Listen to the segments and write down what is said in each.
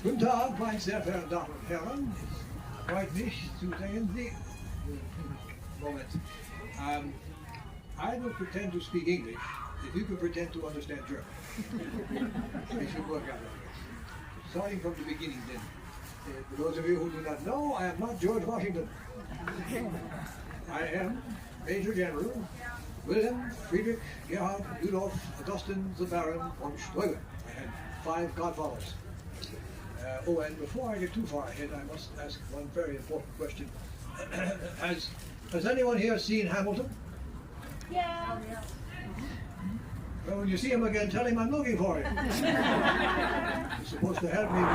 Guten Tag, meine sehr verehrten Damen und Herren. Es freut mich zu sehen Sie. Moment. I will pretend to speak English if you can pretend to understand German. We should work out of this. Starting from the beginning then. For those of you who do not know, I am not George Washington. I am Major General Wilhelm, Friedrich, Gerhard, Ludolf, Augustin, the Baron von Steuben. I had 5 godfathers. And before I get too far ahead, I must ask one very important question. Has anyone here seen Hamilton? Yeah. Well, when you see him again, tell him I'm looking for him. He's supposed to help me with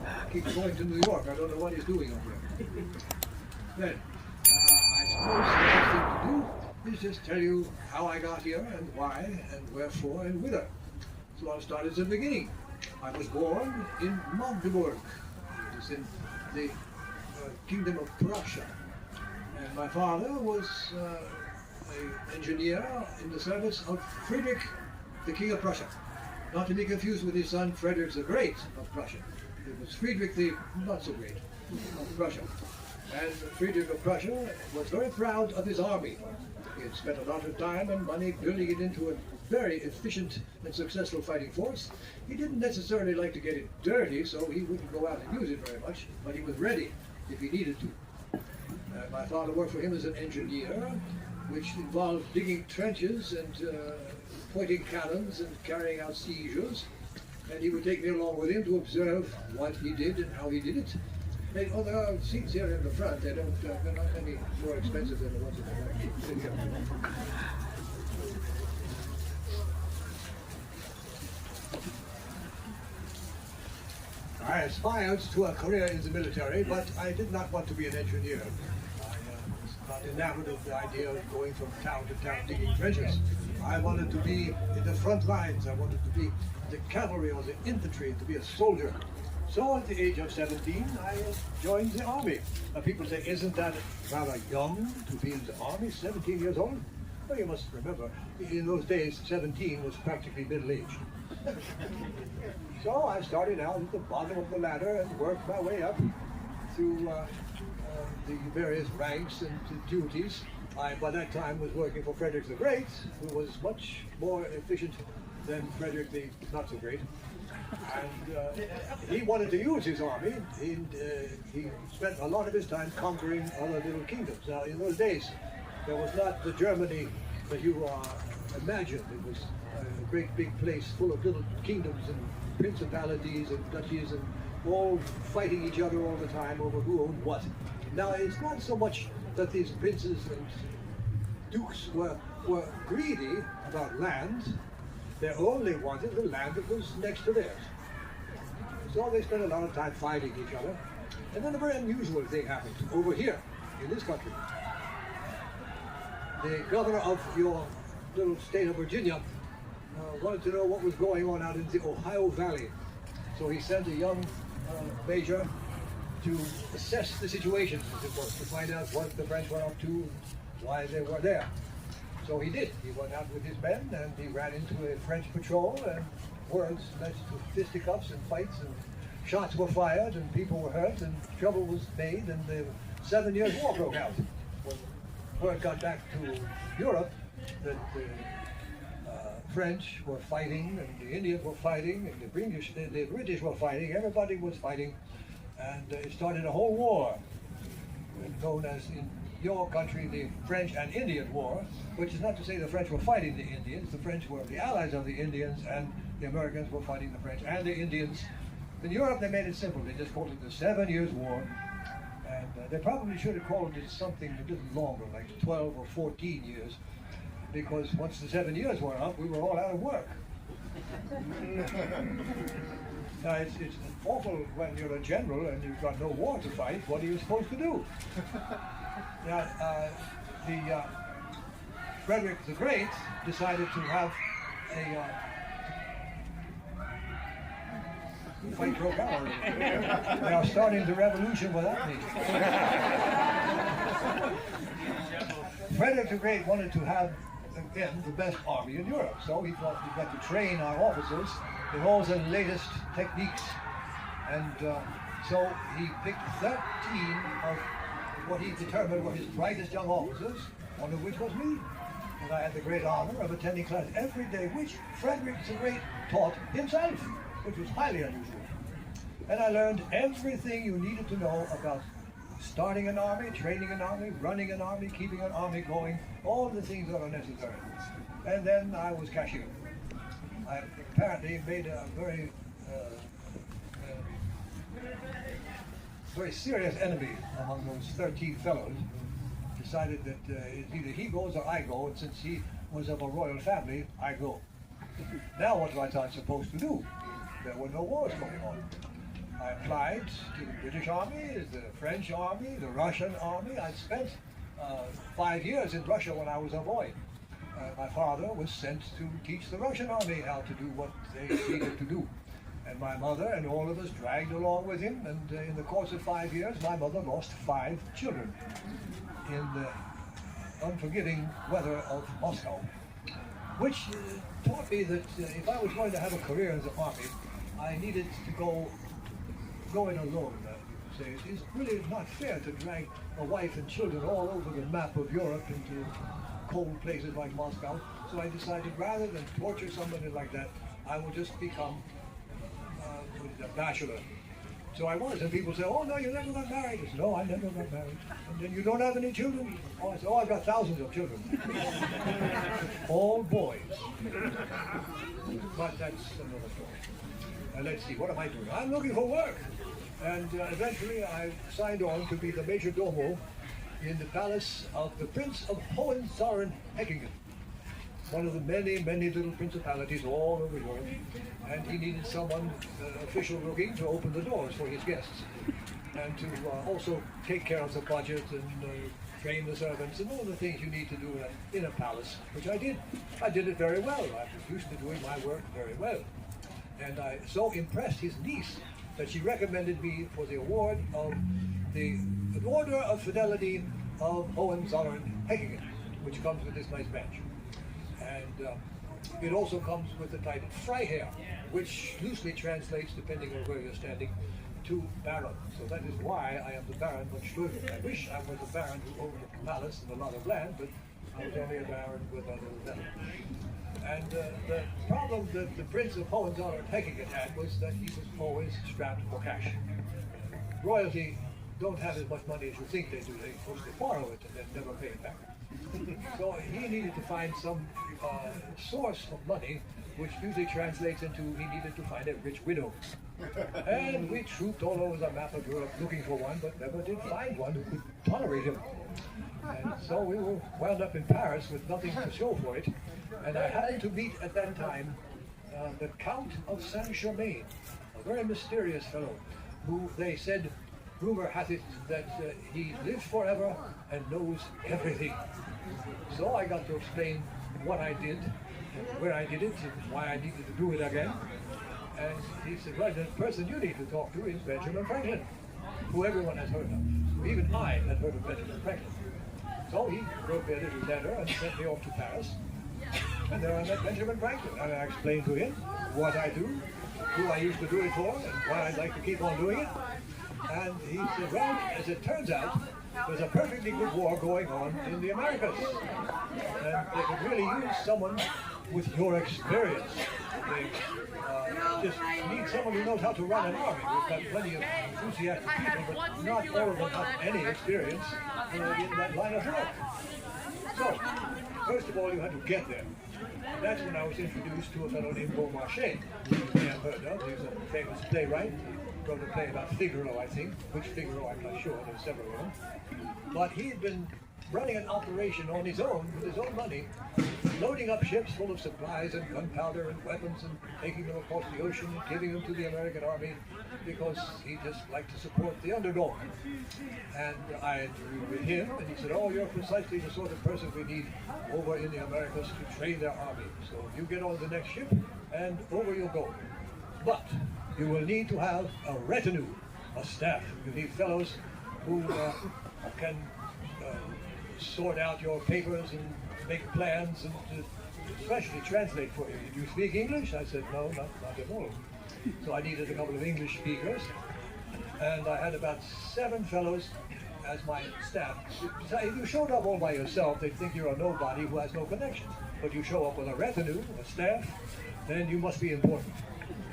the keeps going to New York. I don't know what he's doing up there. Then, I suppose the best thing to do is just tell you how I got here and why and wherefore and whither. So I'll start at the beginning. I was born in Magdeburg. It is in the Kingdom of Prussia. And my father was an engineer in the service of Friedrich, the King of Prussia. Not to be confused with his son Friedrich the Great of Prussia. It was Friedrich the not so great of Prussia. And Friedrich of Prussia was very proud of his army. He had spent a lot of time and money building it into a very efficient and successful fighting force. He didn't necessarily like to get it dirty, so he wouldn't go out and use it very much, but he was ready if he needed to. My father worked for him as an engineer, which involved digging trenches and pointing cannons and carrying out sieges. And he would take me along with him to observe what he did and how he did it. And, there are seats here in the front. They're not any more expensive than the ones in the back. I aspired to a career in the military, but I did not want to be an engineer. I was not enamored of the idea of going from town to town digging trenches. I wanted to be in the front lines. I wanted to be the cavalry or the infantry, to be a soldier. So at the age of 17, I joined the army. Now people say, isn't that rather young to be in the army, 17 years old? Well, you must remember, in those days, 17 was practically middle-aged. So I started out at the bottom of the ladder and worked my way up through the various ranks and duties. I, by that time, was working for Friedrich the Great, who was much more efficient than Friedrich the not so great. And he wanted to use his army. He spent a lot of his time conquering other little kingdoms. Now, in those days, there was not the Germany that you imagined. It was a great big place full of little kingdoms and principalities and duchies and all fighting each other all the time over who owned what. Now, it's not so much that these princes and dukes were greedy about land. They only wanted the land that was next to theirs. So they spent a lot of time fighting each other. And then a very unusual thing happened over here in this country. The governor of your little state of Virginia wanted to know what was going on out in the Ohio Valley. So he sent a young major to assess the situation, as it was, to find out what the French were up to, why they were there. So he did. He went out with his men and he ran into a French patrol, and words led to fisticuffs and fights, and shots were fired and people were hurt and trouble was made, and the 7 Years' War broke out. When word got back to Europe that the French were fighting and the Indians were fighting and the British were fighting, everybody was fighting, and it started a whole war known as in your country the French and Indian War, which is not to say the French were fighting the Indians. The French were the allies of the Indians, and the Americans were fighting the French and the Indians. In Europe they made it simple. They just called it the 7 Years' War, and they probably should have called it something a little longer, like 12 or 14 years, because once the 7 years were up, we were all out of work. Now, it's awful when you're a general and you've got no war to fight. What are you supposed to do? Now, Friedrich the Great decided to have a fight broke out. They are starting the revolution without me. Friedrich the Great wanted to have, again, the best army in Europe. So he thought we've got to train our officers in all the latest techniques And so he picked 13 of what he determined were his brightest young officers, one of which was me. And I had the great honor of attending class every day, which Friedrich the Great taught himself, which was highly unusual. And I learned everything you needed to know about starting an army, training an army, running an army, keeping an army going, all the things that are necessary. And then I was cashier. I apparently made a very serious enemy among those 13 fellows. Decided that it's either he goes or I go, and since he was of a royal family, I go. Now what was I supposed to do? There were no wars going on. I applied to the British Army, the French Army, the Russian Army. I spent 5 years in Russia when I was a boy. My father was sent to teach the Russian Army how to do what they needed to do. And my mother and all of us dragged along with him, and in the course of 5 years, my mother lost 5 children in the unforgiving weather of Moscow, which taught me that if I was going to have a career in the army, I needed to go it alone. You could say. It's really not fair to drag a wife and children all over the map of Europe into cold places like Moscow. So I decided rather than torture somebody like that, I will just become a bachelor. So I was, and people say, oh no, you never got married. I said, no, I never got married. And then you don't have any children? Oh, I said, oh, I've got thousands of children. All boys. But that's another story. Let's see, what am I doing? I'm looking for work. And eventually I signed on to be the major domo in the palace of the Prince of Hohenzollern-Hechingen, one of the many, many little principalities all over Europe. And he needed someone official looking to open the doors for his guests and to also take care of the budget and train the servants and all the things you need to do in a palace, which I did. I did it very well. I was used to doing my work very well. And I so impressed his niece that she recommended me for the award of the Order of Fidelity of Hohenzollern-Hechingen, which comes with this nice badge. And it also comes with the title Freiherr, which loosely translates, depending on where you're standing, to Baron. So that is why I am the Baron von Steuben. I wish I was a Baron who owned a palace and a lot of land, but I was only a Baron with a little land. And the problem that the Prince of Hohenzollern-Hechingen had was that he was always strapped for cash. Royalty don't have as much money as you think they do. They mostly borrow it and then never pay it back. So he needed to find some source of money, which usually translates into he needed to find a rich widow. And we trooped all over the map of Europe looking for one, but never did find one who could tolerate him. And so we were wound up in Paris with nothing to show for it. And I happened to meet at that time the Count of Saint-Germain, a very mysterious fellow, who they said, rumor hath it, that he lives forever and knows everything. So I got to explain what I did, and where I did it, and why I needed to do it again. And he said, well, the person you need to talk to is Benjamin Franklin, who everyone has heard of. Even I had heard of Benjamin Franklin. So he wrote me a little letter and sent me off to Paris. And there I met Benjamin Franklin, and I explained to him what I do, who I used to do it for, and why I'd like to keep on doing it. And he said, well, as it turns out, there's a perfectly good war going on in the Americas. And they could really use someone with your experience. They just need someone who knows how to run an army. We've got plenty of enthusiastic people, but not all of them have any experience in that line of work. So, first of all, you had to get there. And that's when I was introduced to a fellow named Beaumarchais, who you may have heard of. He was a famous playwright. Wrote a play about Figaro, I think. Which Figaro, I'm not sure. There's several of them. But he had been running an operation on his own, with his own money, loading up ships full of supplies and gunpowder and weapons and taking them across the ocean and giving them to the American army because he just liked to support the underdog. And I interviewed with him, and he said, oh, you're precisely the sort of person we need over in the Americas to train their army. So you get on the next ship, and over you'll go. But you will need to have a retinue, a staff. You need fellows who can sort out your papers and make plans and especially translate for you. Did you speak English? I said, no, not at all. So I needed a couple of English speakers, and I had about 7 fellows as my staff. So if you showed up all by yourself, they'd think you're a nobody who has no connections. But you show up with a retinue, a staff, then you must be important.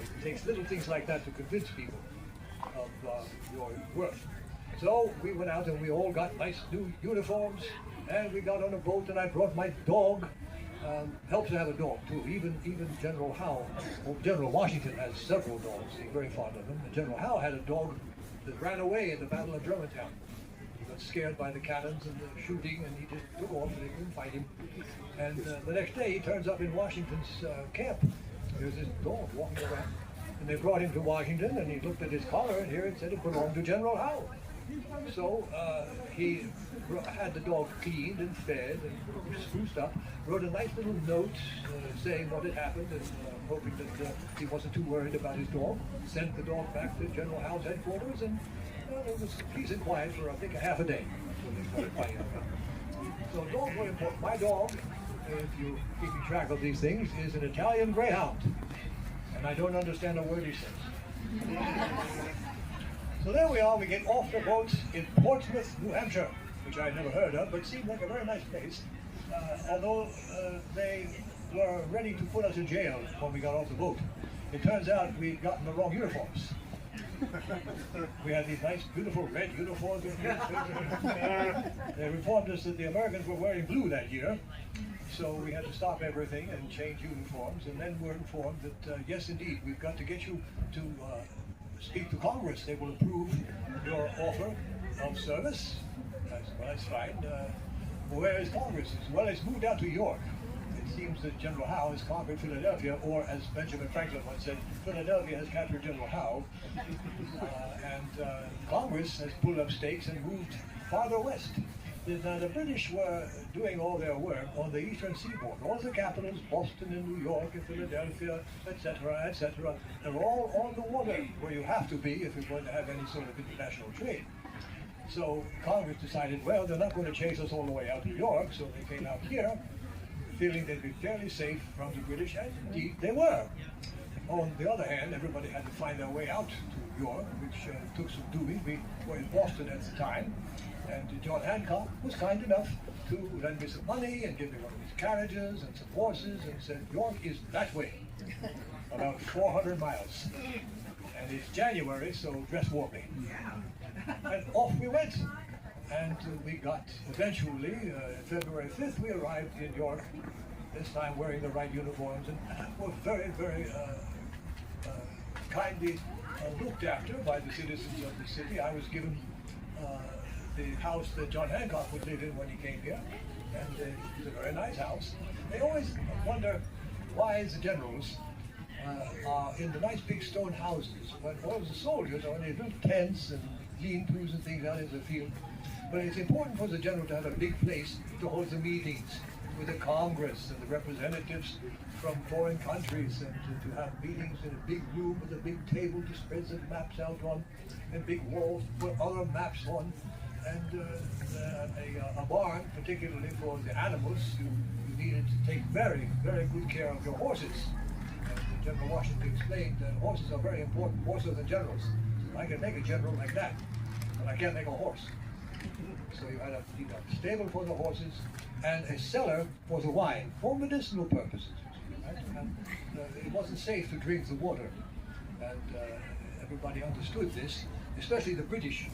It takes little things like that to convince people of your worth. So we went out and we all got nice new uniforms, and we got on a boat, and I brought my dog. Helps to have a dog too. Even General Howe, well, General Washington has several dogs. He's very fond of them. And General Howe had a dog that ran away in the Battle of Germantown. He got scared by the cannons and the shooting, and he just took off, and they couldn't find him. And the next day, he turns up in Washington's camp. There's this dog walking around, and they brought him to Washington, and he looked at his collar, and here it said it belonged to General Howe. So he had the dog cleaned and fed and spruced up, wrote a nice little note saying what had happened, and hoping that he wasn't too worried about his dog. Sent the dog back to General Howe's headquarters, and it was peace and quiet for I think a half a day. So dogs were important. My dog, if you're keeping track of these things, is an Italian Greyhound, and I don't understand a word he says. So there we are, we get off the boat in Portsmouth, New Hampshire, which I'd never heard of, but seemed like a very nice place. Although they were ready to put us in jail when we got off the boat. It turns out we'd gotten the wrong uniforms. We had these nice, beautiful red uniforms. They informed us that the Americans were wearing blue that year, so we had to stop everything and change uniforms, and then we're informed that, yes indeed, we've got to get you to speak to Congress. They will approve your offer of service. I said, well, that's fine. Where is Congress? Well, it's moved out to York. It seems that General Howe has conquered Philadelphia, or as Benjamin Franklin once said, Philadelphia has captured General Howe. And Congress has pulled up stakes and moved farther west. The British were doing all their work on the eastern seaboard. All the capitals, Boston and New York and Philadelphia, etc., etc., they're all on the water, where you have to be if you're going to have any sort of international trade. So Congress decided, well, they're not going to chase us all the way out to York, so they came out here, feeling they'd be fairly safe from the British, and indeed they were. On the other hand, everybody had to find their way out to York, which took some doing. We were in Boston at the time, and John Hancock was kind enough to lend me some money and give me one of his carriages and some horses, and said, York is that way, about 400 miles. And it's January, so dress warmly. And off we went. And we got, eventually, February 5th, we arrived in York, this time wearing the right uniforms, and were very, very kindly looked after by the citizens of the city. I was given the house that John Hancock would live in when he came here, and it was a very nice house. They always wonder why the generals are in the nice big stone houses, when all the soldiers are in these little tents and lean-tos and things out in the field. But it's important for the general to have a big place to hold the meetings with the Congress and the representatives from foreign countries, and to have meetings in a big room with a big table to spread the maps out on, and big walls to put other maps on, and a barn, particularly for the animals. You needed to take very, very good care of your horses. And General Washington explained that horses are very important, more so than generals. I can make a general like that, but I can't make a horse. So you had a stable for the horses and a cellar for the wine, for medicinal purposes. Right? And, it wasn't safe to drink the water, and everybody understood this, especially the British,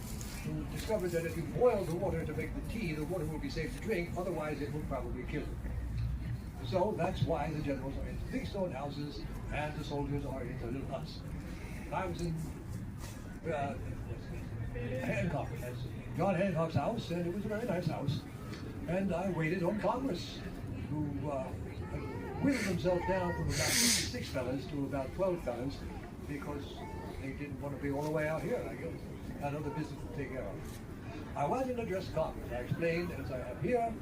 who discovered that if you boil the water to make the tea, the water will be safe to drink, otherwise it will probably kill you. So that's why the generals are in big stone houses and the soldiers are in the little huts. I was in Hancock, John Hancock's house, and it was a very nice house. And I waited on Congress, who whittled themselves down from about 56 fellas to about 12 fellas, because they didn't want to be all the way out here. I guess had other business to take care of. I went and addressed Congress. I explained, as I have here,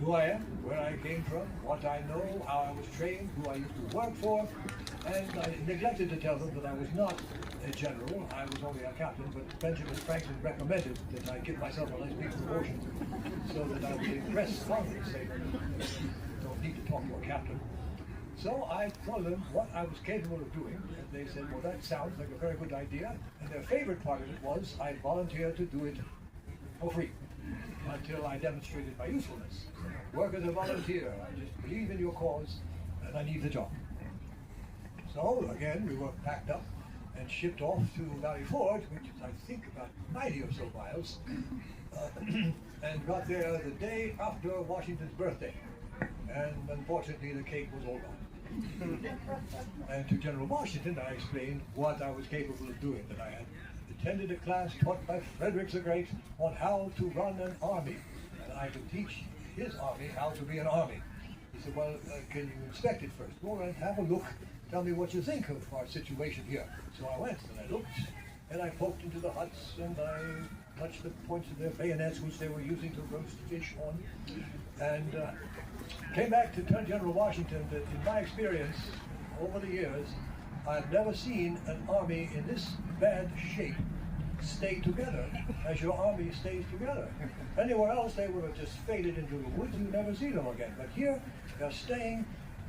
who I am, where I came from, what I know, how I was trained, who I used to work for, and I neglected to tell them that I was not a general, I was only a captain, but Benjamin Franklin recommended that I give myself a nice big promotion so that I would impress Congress. They don't need to talk to a captain. So I told them what I was capable of doing, and they said, well, that sounds like a very good idea. And their favorite part of it was I volunteered to do it for free until I demonstrated my usefulness. Work as a volunteer. I just believe in your cause, and I need the job. So again, we were packed up and shipped off to Valley Forge, which is, I think, about 90 or so miles, and got there the day after Washington's birthday. And unfortunately, the cake was all gone. And to General Washington, I explained what I was capable of doing, that I had attended a class taught by Friedrich the Great on how to run an army, and I could teach his army how to be an army. He said, well, can you inspect it first? Go and have a look. Tell me what you think of our situation here. So I went and I looked, and I poked into the huts, and I touched the points of their bayonets, which they were using to roast fish on, and came back to tell General Washington that in my experience over the years, I've never seen an army in this bad shape stay together as your army stays together. Anywhere else they would have just faded into the woods, you never see them again. But here they're staying,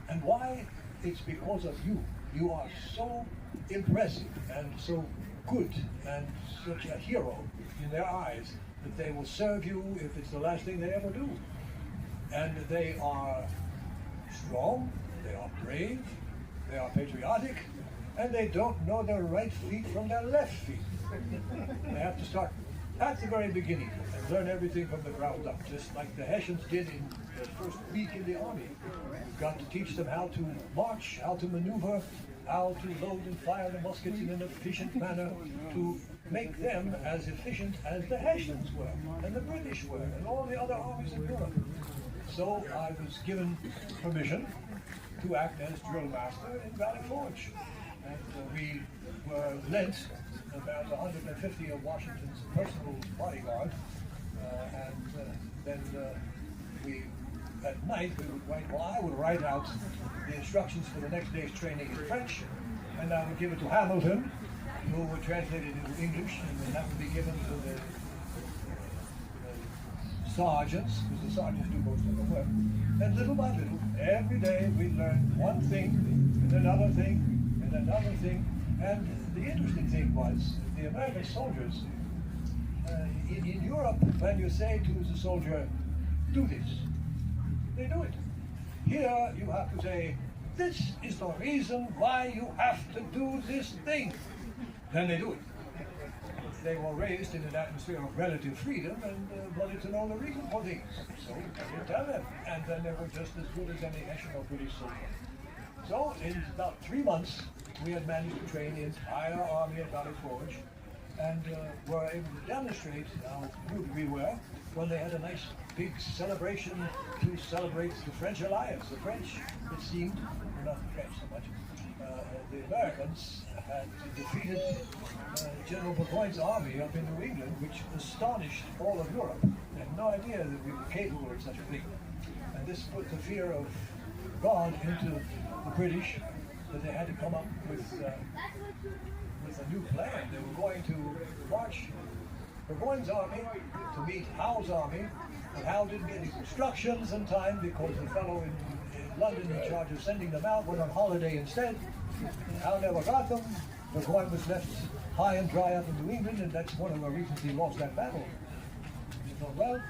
and why? It's because of you. You are so impressive and so good and such a hero in their eyes that they will serve you if it's the last thing they ever do. And they are strong, they are brave, they are patriotic, and they don't know their right feet from their left feet. They have to start at the very beginning and learn everything from the ground up, just like the Hessians did in the first week in the army. You've got to teach them how to march, how to maneuver, how to load and fire the muskets in an efficient manner, to make them as efficient as the Hessians were, and the British were, and all the other armies in Europe. So I was given permission to act as drill master in Valley Forge. And we were lent about 150 of Washington's personal bodyguard, and then we, at night, we would write, well, I would write out the instructions for the next day's training in French, and I would give it to Hamilton, who would translate it into English, and then that would be given to the sergeants, because the sergeants do most of the work. And little by little, every day we learned one thing, and another thing, and another thing. And the interesting thing was, the American soldiers, in Europe, when you say to the soldier, do this, they do it. Here you have to say, this is the reason why you have to do this thing. Then they do it. They were raised in an atmosphere of relative freedom and wanted to know the reason for things. So you tell them, and then they were just as good as any Hessian or British soldier. So in about 3 months, we had managed to train the entire army at Valley Forge, and were able to demonstrate how good we were when they had a nice big celebration to celebrate the French alliance. The French, it seemed, well, not the French so much, the Americans had defeated General Burgoyne's army up in New England, which astonished all of Europe. They had no idea that we were capable of such a thing. And this put the fear of God into the British, that they had to come up with a new plan. They were going to march Burgoyne's army to meet Howe's army, but Howe didn't get his instructions in time because the fellow in London in charge of sending them out went on holiday instead. Howe never got them. Burgoyne was left high and dry up in New England, and that's one of the reasons he lost that battle. So, well,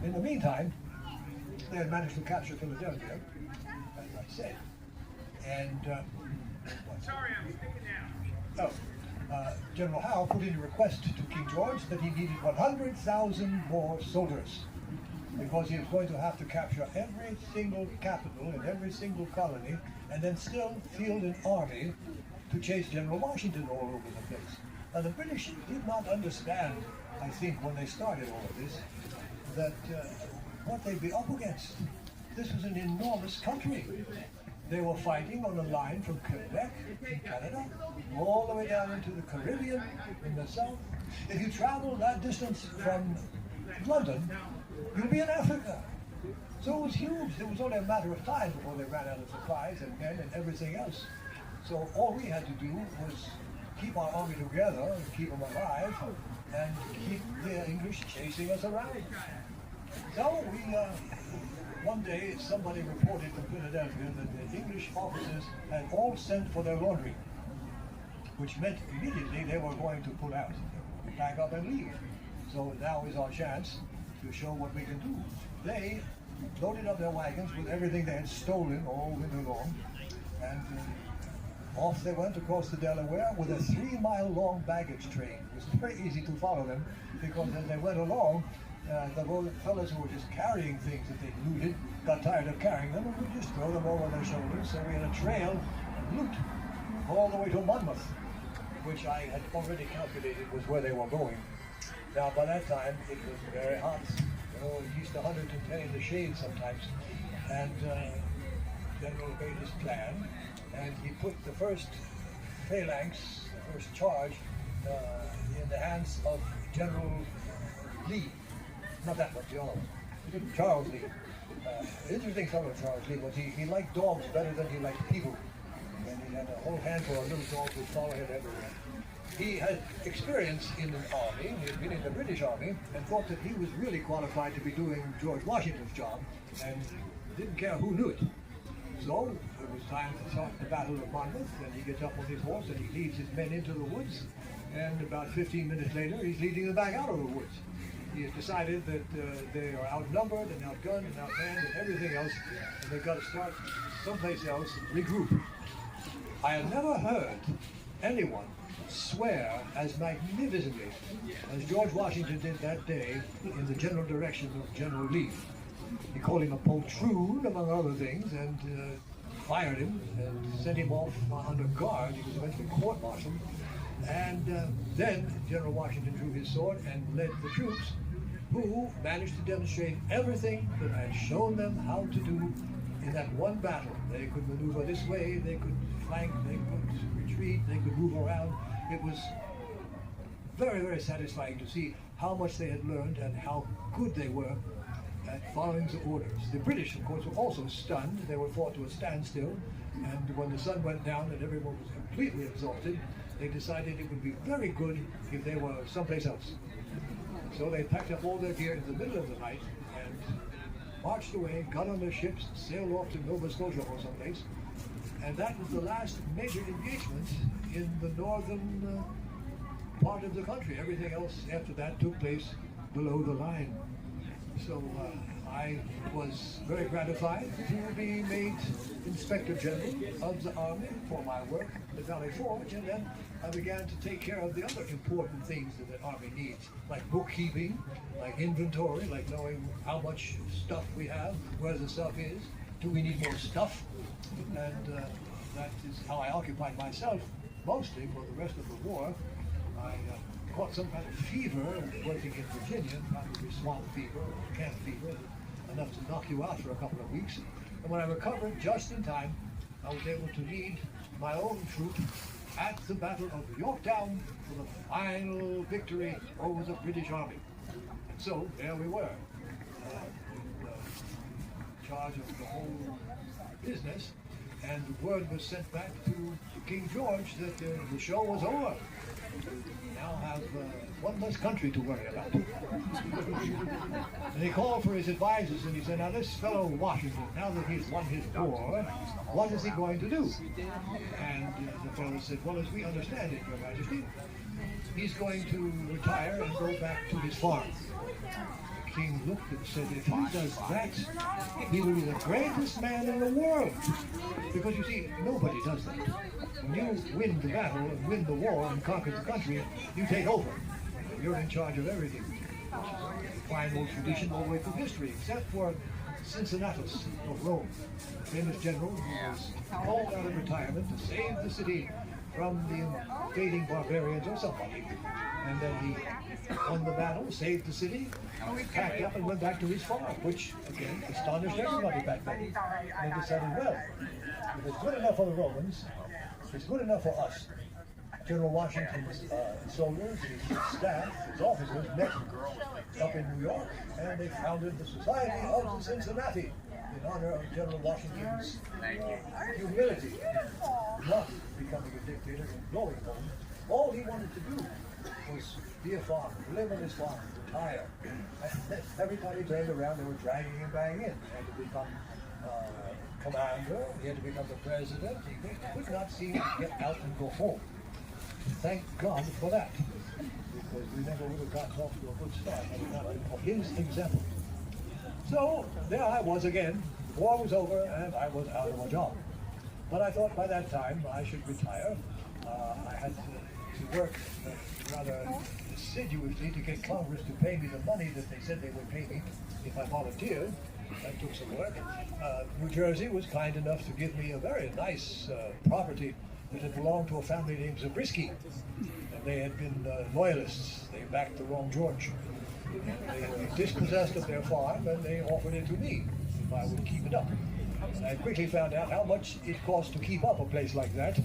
in the meantime, they had managed to capture Philadelphia, as I said. And sorry, I'm sticking out. General Howe put in a request to King George that he needed 100,000 more soldiers, because he was going to have to capture every single capital and every single colony, and then still field an army to chase General Washington all over the place. Now the British did not understand, I think, when they started all of this, that what they'd be up against. This was an enormous country. They were fighting on a line from Quebec in Canada all the way down into the Caribbean in the south. If you travel that distance from London, you'll be in Africa. So it was huge. It was only a matter of time before they ran out of supplies and men and everything else. So all we had to do was keep our army together, keep them alive, and keep the English chasing us around. So one day somebody reported from Philadelphia that the English officers had all sent for their laundry, which meant immediately they were going to pull out, pack up and leave. So now is our chance to show what we can do. They loaded up their wagons with everything they had stolen all winter long, and off they went across the Delaware with a 3-mile-long baggage train. It was very easy to follow them because as they went along, the fellows who were just carrying things that they looted got tired of carrying them and would just throw them over their shoulders. So we had a trail of loot all the way to Monmouth, which I had already calculated was where they were going. Now by that time it was very hot, at least 110 in the shade sometimes, and General made his plan, and he put the first phalanx, the first charge, in the hands of General Lee. Not that one, the other one. Charles Lee. Interesting fellow, Charles Lee, but he liked dogs better than he liked people. And he had a whole handful of little dogs that followed him everywhere. He had experience in the army, he had been in the British Army, and thought that he was really qualified to be doing George Washington's job, and didn't care who knew it. So it was time to start the Battle of Monmouth, and he gets up on his horse and he leads his men into the woods, and about 15 minutes later he's leading them back out of the woods. He has decided that they are outnumbered and outgunned and outmanned and everything else, and they've got to start someplace else and regroup. I have never heard anyone swear as magnificently as George Washington did that day in the general direction of General Lee. He called him a poltroon, among other things, and fired him and sent him off under guard. He was eventually court-martialed. And then General Washington drew his sword and led the troops, who managed to demonstrate everything that I had shown them how to do in that one battle. They could maneuver this way, they could flank, they could retreat, they could move around. It was very, very satisfying to see how much they had learned and how good they were at following the orders. The British, of course, were also stunned. They were fought to a standstill, and when the sun went down and everyone was completely exhausted, they decided it would be very good if they were someplace else. So they packed up all their gear in the middle of the night and marched away, got on their ships, sailed off to Nova Scotia or someplace, and that was the last major engagement in the northern part of the country. Everything else after that took place below the line. So I was very gratified to be made Inspector General of the Army for my work at the Valley Forge, and then I began to take care of the other important things that the Army needs, like bookkeeping, like inventory, like knowing how much stuff we have, where the stuff is, do we need more stuff, and that is how I occupied myself mostly for the rest of the war. I caught some kind of fever working in Virginia, probably swamp fever or camp fever, enough to knock you out for a couple of weeks. And when I recovered just in time, I was able to lead my own troop at the Battle of Yorktown for the final victory over the British Army. And so there we were, in charge of the whole business, and the word was sent back to King George that the show was over. We now have one less country to worry about. And he called for his advisors and he said, now this fellow Washington, now that he's won his war, what is he going to do? And the fellow said, well, as we understand it, Your Majesty, he's going to retire and go back to his farm. The king looked and said, if he does that, he will be the greatest man in the world. Because you see, nobody does that. When you win the battle and win the war and conquer the country, you take over. You're in charge of everything. Which is a fine old tradition all the way through history, except for Cincinnatus of Rome, a famous general who was called out of retirement to save the city from the invading barbarians or somebody. And then he won the battle, saved the city, packed up and went back to his farm, which, again, astonished everybody back then. And they decided, well, if it's good enough for the Romans, it's good enough for us. General Washington's soldiers, his staff, his officers met up in New York, and they founded the Society of the Cincinnati in honor of General Washington's humility, not becoming a dictator and going home. All he wanted to do was be a farmer, live on this farm, retire. And every time he turned around, they were dragging him back in. He had to become commander, he had to become the president. He could not seem to get out and go home. Thank God for that, because we never would have gotten off to a good start had it not been for his example. So there I was again. The war was over and I was out of a job. But I thought by that time I should retire. I had to work rather assiduously to get Congress to pay me the money that they said they would pay me if I volunteered. That took some work. New Jersey was kind enough to give me a very nice property that had belonged to a family named Zabriskie. And they had been loyalists. They backed the wrong George. They had been dispossessed of their farm and they offered it to me if I would keep it up. And I quickly found out how much it cost to keep up a place like that.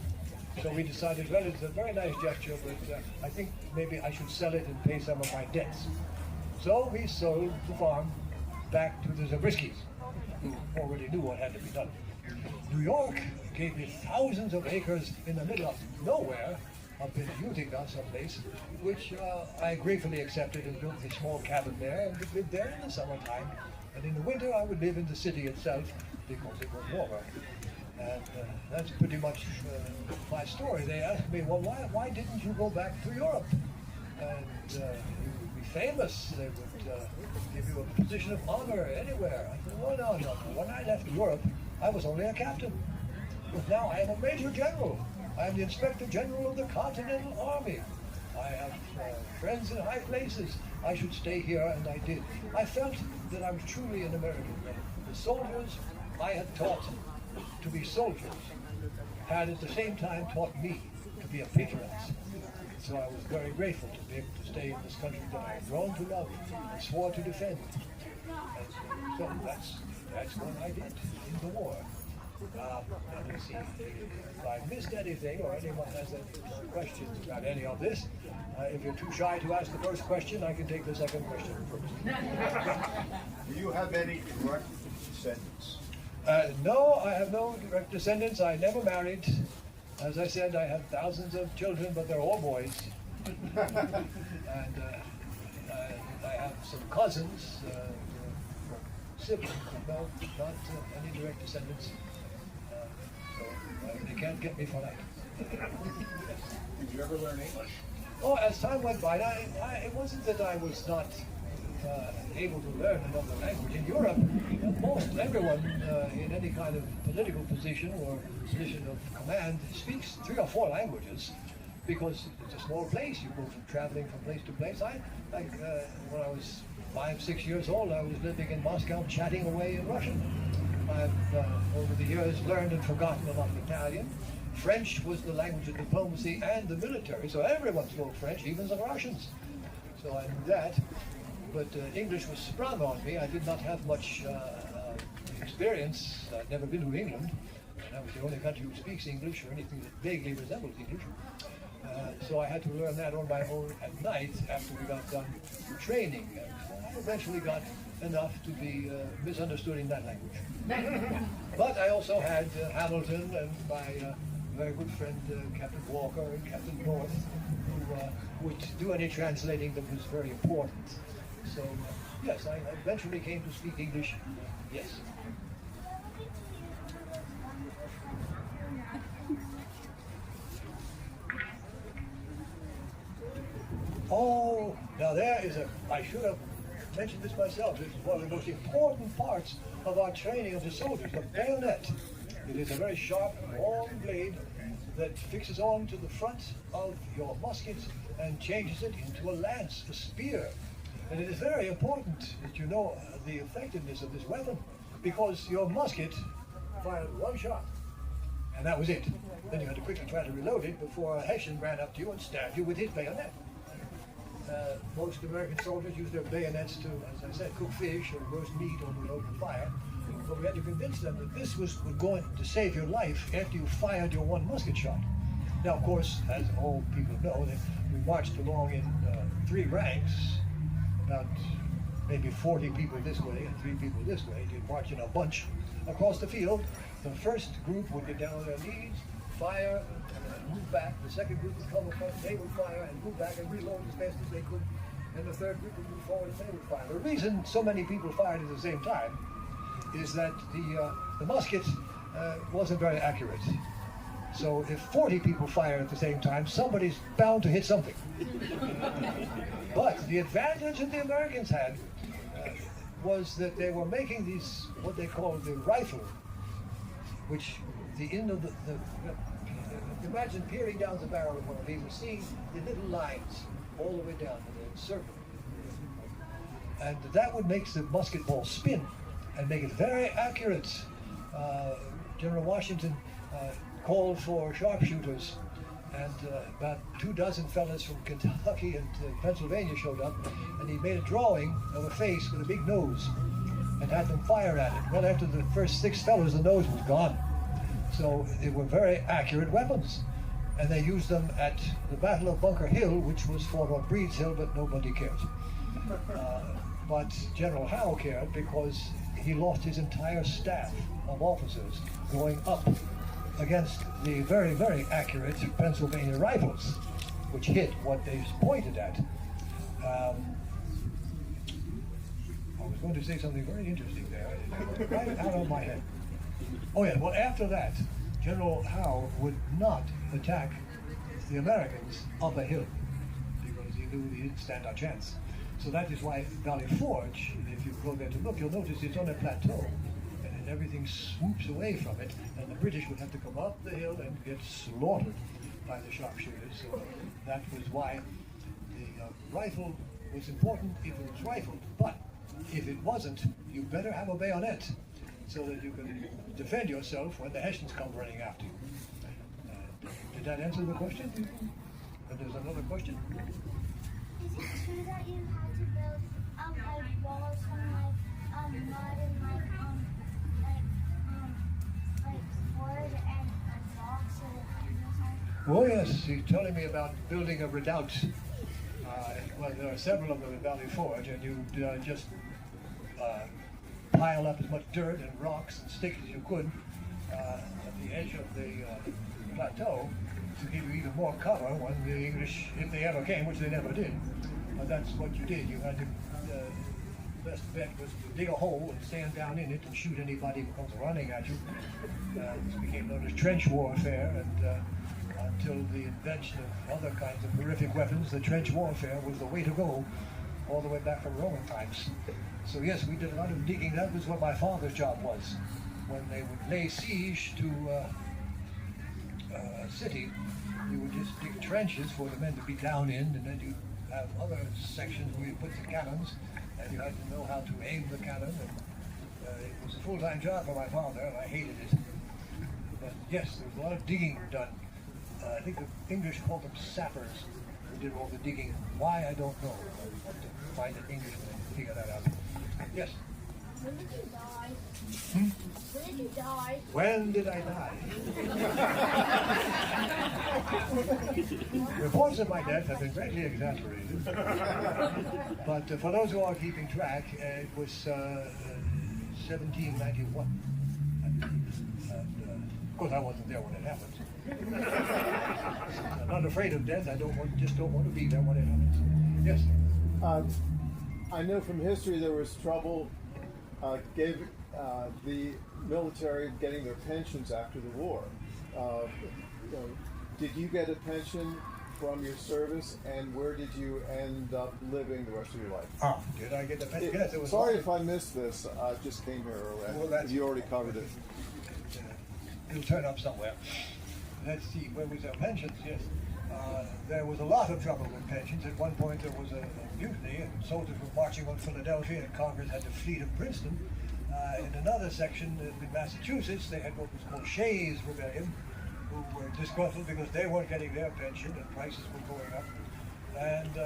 So we decided, well, it's a very nice gesture, but I think maybe I should sell it and pay some of my debts. So we sold the farm back to the Zabriskis, who already knew what had to be done. New York gave me thousands of acres in the middle of nowhere, up in Utica someplace, which I gratefully accepted and built a small cabin there and lived there in the summertime. And in the winter I would live in the city itself because it was warmer. And that's pretty much my story. They asked me, well, why didn't you go back to Europe? And you would be famous. They would give you a position of honor anywhere. I said, oh, no. When I left Europe, I was only a captain. But now I am a major general. I am the Inspector General of the Continental Army. I have friends in high places. I should stay here, and I did. I felt that I was truly an American. The soldiers I had taught to be soldiers had at the same time taught me to be a patriot. So I was very grateful to be able to stay in this country that I had grown to love and swore to defend. And so that's what I did in the war. Let's see, if I missed anything or anyone has any questions about any of this, if you're too shy to ask the first question, I can take the second question first. Do you have any direct descendants? No, I have no direct descendants. I never married. As I said, I have thousands of children, but they're all boys. And I have some cousins, siblings, but no, not any direct descendants. So they can't get me for that. Did you ever learn English? Oh, as time went by, it wasn't that I was not able to learn another language. In Europe, most everyone in any kind of political position or position of command speaks 3 or 4 languages because it's a small place. You go from traveling from place to place. When I was 5, 6 years old, I was living in Moscow chatting away in Russian. I've, over the years, learned and forgotten a lot of Italian. French was the language of diplomacy and the military, so everyone spoke French, even the Russians. So I knew that. But English was sprung on me. I did not have much experience. I'd never been to England, and that was the only country who speaks English or anything that vaguely resembles English. So I had to learn that on my own at night after we got done training. And I eventually got enough to be misunderstood in that language. But I also had Hamilton and my very good friend Captain Walker and Captain North, who would do any translating that was very important. So yes, I eventually came to speak English. Yes. Oh, now there is I should have mentioned this myself. This is one of the most important parts of our training of the soldiers, the bayonet. It is a very sharp, long blade that fixes on to the front of your musket and changes it into a lance, a spear. And it is very important that you know the effectiveness of this weapon, because your musket fired 1 shot, and that was it. Then you had to quickly try to reload it before a Hessian ran up to you and stabbed you with his bayonet. Most American soldiers use their bayonets to, as I said, cook fish or roast meat over an open fire. But we had to convince them that this was going to save your life after you fired your 1 musket shot. Now, of course, as all people know, we marched along in 3 ranks, about maybe 40 people this way and 3 people this way. You'd march in a bunch across the field. The first group would get down on their knees, fire, move back. The second group would come up front, they would fire and move back and reload as fast as they could. And the third group would move forward and they would fire. The reason so many people fired at the same time is that the musket wasn't very accurate. So if 40 people fire at the same time, somebody's bound to hit something. But the advantage that the Americans had was that they were making these, what they called the rifle, which the end of imagine peering down the barrel of one of these and seeing the little lines all the way down in a circle. And that would make the musket ball spin and make it very accurate. General Washington called for sharpshooters, and about 24 fellas from Kentucky and Pennsylvania showed up, and he made a drawing of a face with a big nose and had them fire at it. Well, after the first 6 fellas, the nose was gone. So they were very accurate weapons, and they used them at the Battle of Bunker Hill, which was fought on Breed's Hill, but nobody cared. But General Howe cared because he lost his entire staff of officers going up against the very, very accurate Pennsylvania rifles, which hit what they pointed at. I was going to say something very interesting there, right out of my head. Oh yeah, well after that, General Howe would not attack the Americans up a hill because he knew he didn't stand a chance. So that is why Valley Forge, if you go there to look, you'll notice it's on a plateau. And everything swoops away from it, and the British would have to come up the hill and get slaughtered by the sharpshooters. So that was why the rifle was important if it was rifled. But if it wasn't, you better have a bayonet so that you can defend yourself when the Hessians come running after you. Did that answer the question? And there's another question. Is it true that you had to build like walls from like mud and like wood and rocks or Oh yes, he's telling me about building a redoubt. Well, there are several of them in Valley Forge, and you just pile up as much dirt and rocks and sticks as you could at the edge of the plateau to give you even more cover when the English, if they ever came, which they never did. But that's what you did. You had to, the best bet was to dig a hole and stand down in it and shoot anybody who comes running at you. This became known as trench warfare, and until the invention of other kinds of horrific weapons, the trench warfare was the way to go, all the way back from Roman times. So yes, we did a lot of digging. That was what my father's job was. When they would lay siege to a city, you would just dig trenches for the men to be down in, and then you have other sections where you put the cannons, and you had to know how to aim the cannon. And it was a full-time job for my father, and I hated it. But yes, there was a lot of digging done. I think the English called them sappers who did all the digging. Why, I don't know. I'll have to find an Englishman and figure that out. Yes? when did you die? When did you die? When did I die? Reports of my death have been greatly exaggerated. But for those who are keeping track, it was 1791. And, of course, I wasn't there when it happened. I'm not afraid of death. I just don't want to be there when it happens. Yes? I know from history there was trouble the military getting their pensions after the war. Did you get a pension from your service, and where did you end up living the rest of your life? Oh, did I get the pension? Yes, it was. Sorry if I missed this. I just came here. Well, you already covered it. It'll turn up somewhere. Let's see, where was our pensions? Yes. There was a lot of trouble with pensions. At one point there was a mutiny, and soldiers were marching on Philadelphia, and Congress had to flee to Princeton. In another section in Massachusetts, they had what was called Shays Rebellion, who were disgruntled because they weren't getting their pension and prices were going up. And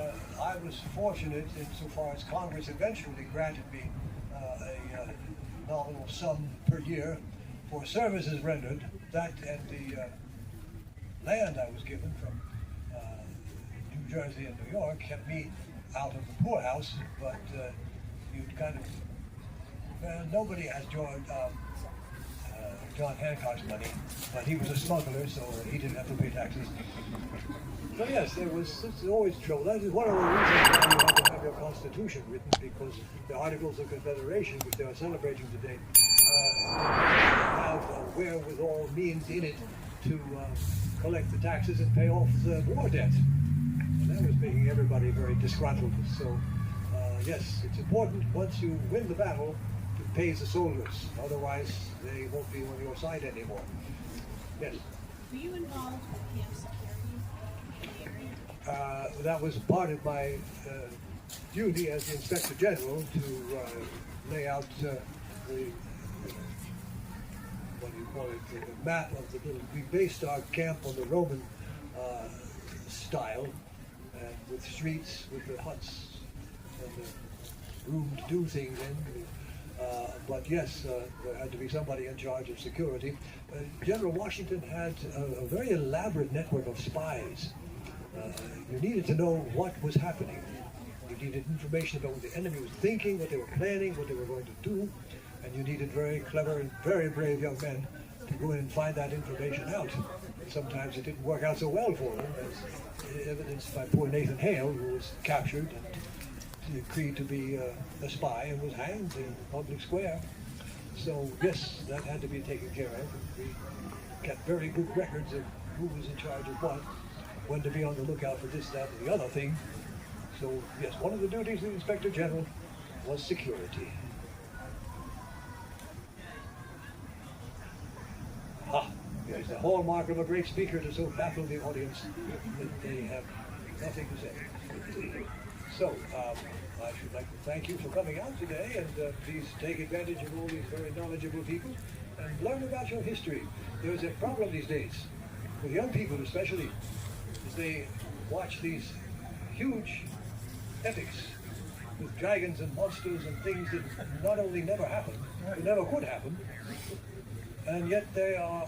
I was fortunate insofar as Congress eventually granted me a nominal sum per year for services rendered. That and the land I was given from New Jersey and New York kept me out of the poorhouse, but you'd kind of, nobody has joined John Hancock's money, but he was a smuggler, so he didn't have to pay taxes. So yes, it's always trouble. That is one of the reasons why you have to have your Constitution written, because the Articles of Confederation, which they are celebrating today, have wherewithal means in it to collect the taxes and pay off the war debt. And that was making everybody very disgruntled. So yes, it's important once you win the battle to pay the soldiers. Otherwise, they won't be on your side anymore. Yes. Were you involved with camp security in the area? That was part of my duty as the Inspector General to lay out the what do you call it, the map of the little. We based our camp on the Roman style, and with streets, with the huts, and the room to do things in. But yes, there had to be somebody in charge of security. General Washington had a very elaborate network of spies. You needed to know what was happening. You needed information about what the enemy was thinking, what they were planning, what they were going to do, and you needed very clever and very brave young men to go in and find that information out. And sometimes it didn't work out so well for them, as evidenced by poor Nathan Hale, who was captured and agreed to be a spy and was hanged in the public square. So yes, that had to be taken care of. We kept very good records of who was in charge of what, when to be on the lookout for this, that, and the other thing. So yes, one of the duties of the Inspector General was security. There's the hallmark of a great speaker to so baffle the audience that they have nothing to say. So, I should like to thank you for coming out today, and please take advantage of all these very knowledgeable people and learn about your history. There's a problem these days, with young people especially, as they watch these huge epics with dragons and monsters and things that not only never happened, but never could happen, and yet they are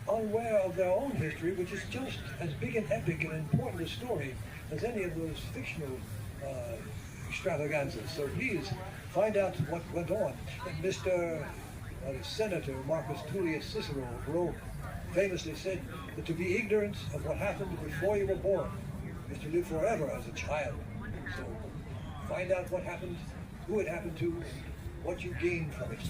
unaware of their own history, which is just as big an epic and important a story as any of those fictional extravaganzas. So please find out what went on. And Mr. Senator Marcus Tullius Cicero of Rome famously said that to be ignorant of what happened before you were born is to live forever as a child. So find out what happened, who it happened to, what you gained from it.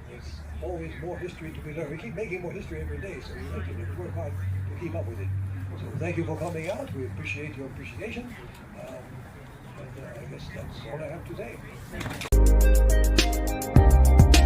There's always more history to be learned. We keep making more history every day, so we have to work hard to keep up with it. So thank you for coming out. We appreciate your appreciation. And I guess that's all I have to say.